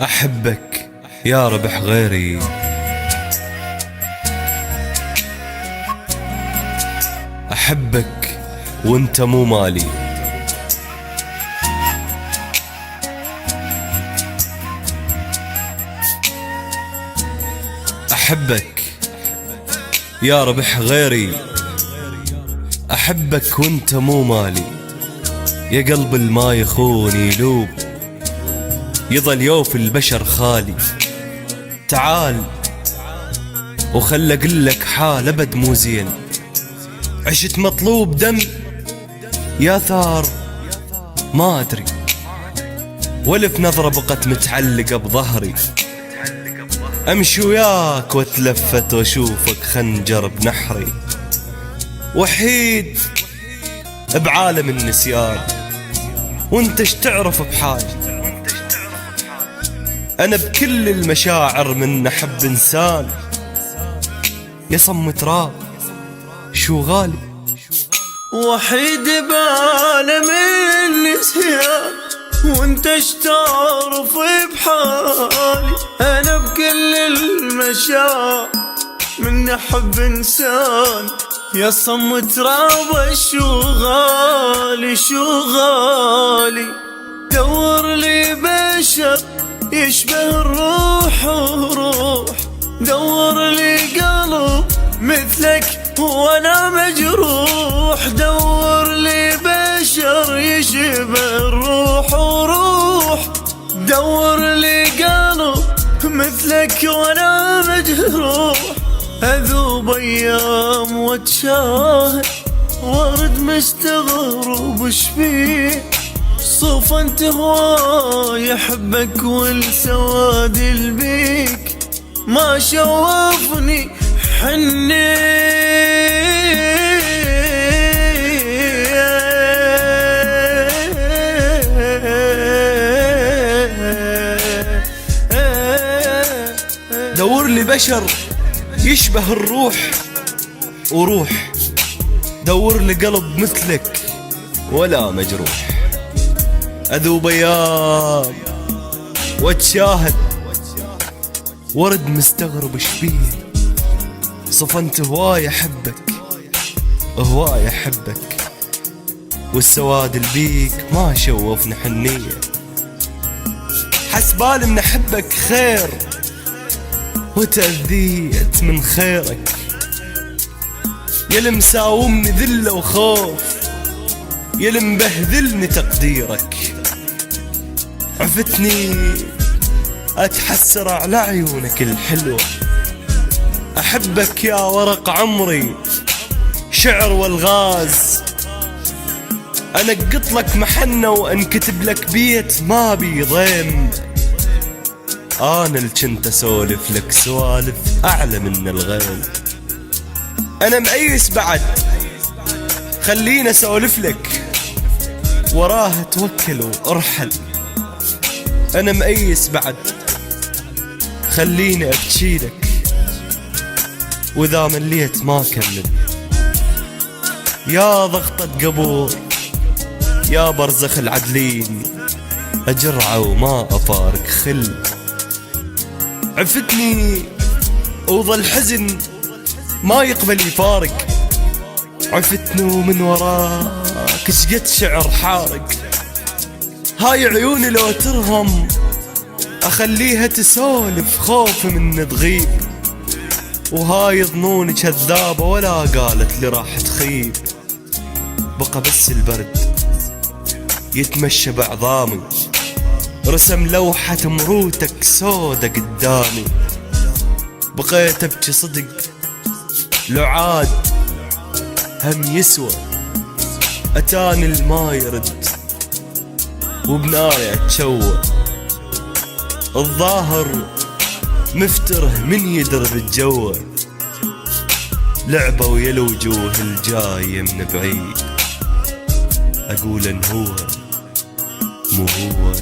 أحبك يا ربح غيري، أحبك وانت مو مالي، أحبك يا ربح غيري، أحبك وانت مو مالي. يا قلب الما يخون يلوب، يظل يوف البشر خالي. تعال وخل اقلك حال ابد مو زين، عشت مطلوب دم يا ثار ما ادري، والف نظرة بقت متعلقة بظهري. امشي وياك واتلفت واشوفك خنجر بنحري، وحيد بعالم النسيان وانت اش تعرف بحالي. انا بكل المشاعر من احب انسان، يا صم تراب شو غالي. وحيد بعالم النسيان وانت اش تعرف بحالي. انا بكل المشاعر من احب انسان، يا صم تراب شو غالي شو غالي. دور لي بشر يشبه الروح وروح، دور لي قلب مثلك وانا مجروح. دور لي بشر يشبه الروح وروح، دور لي قلب مثلك وانا مجروح. اذوب ايام واتشاهد ورد مستغرب وشبيه، صوفنت هواي يحبك والسواد البيك ما شوفني حني. دور لي بشر يشبه الروح وروح، دور لي قلب مثلك ولا مجروح. اذوب ايام واتشاهد ورد مستغرب شبيه، صفنت هواي احبك هواي احبك والسواد البيك ما شوفني حنية. حسبالي من احبك خير وتأذيت من خيرك، يلي مساومني ذلة وخوف، يلي مبهذلني تقديرك. عفتني اتحسر على عيونك الحلوة، احبك يا ورق عمري شعر والغاز. انقط لك محنة وانكتب لك بيت ما بي ضيم، انا اللي كنت اسولف لك سوالف اعلى من الغيم. انا مأيس بعد خلينا اسولف لك، وراها توكل وارحل. انا مأيس بعد خليني ابكيلك، واذا مليت ما كمل. يا ضغطة قبور يا برزخ العدلين، اجرعه وما افارق خل. عفتني وظل حزن ما يقبل يفارق، عفتني ومن وراك شقد شعر حارق. هاي عيوني لو ترهم اخليها تسولف خوف من تغيب، وهاي ظنوني كذابة ولا قالت لي راح تخيب. بقى بس البرد يتمشى بعظامي، رسم لوحة مروتك سودة قدامي. بقيت ابكي صدق لو عاد هم يسوى، اتاني الما يرد وبناري اتشوى. الظاهر مفتره من يدرب الجو، لعبة ويا الوجوه الجاية من بعيد، اقول ان هو مو هو.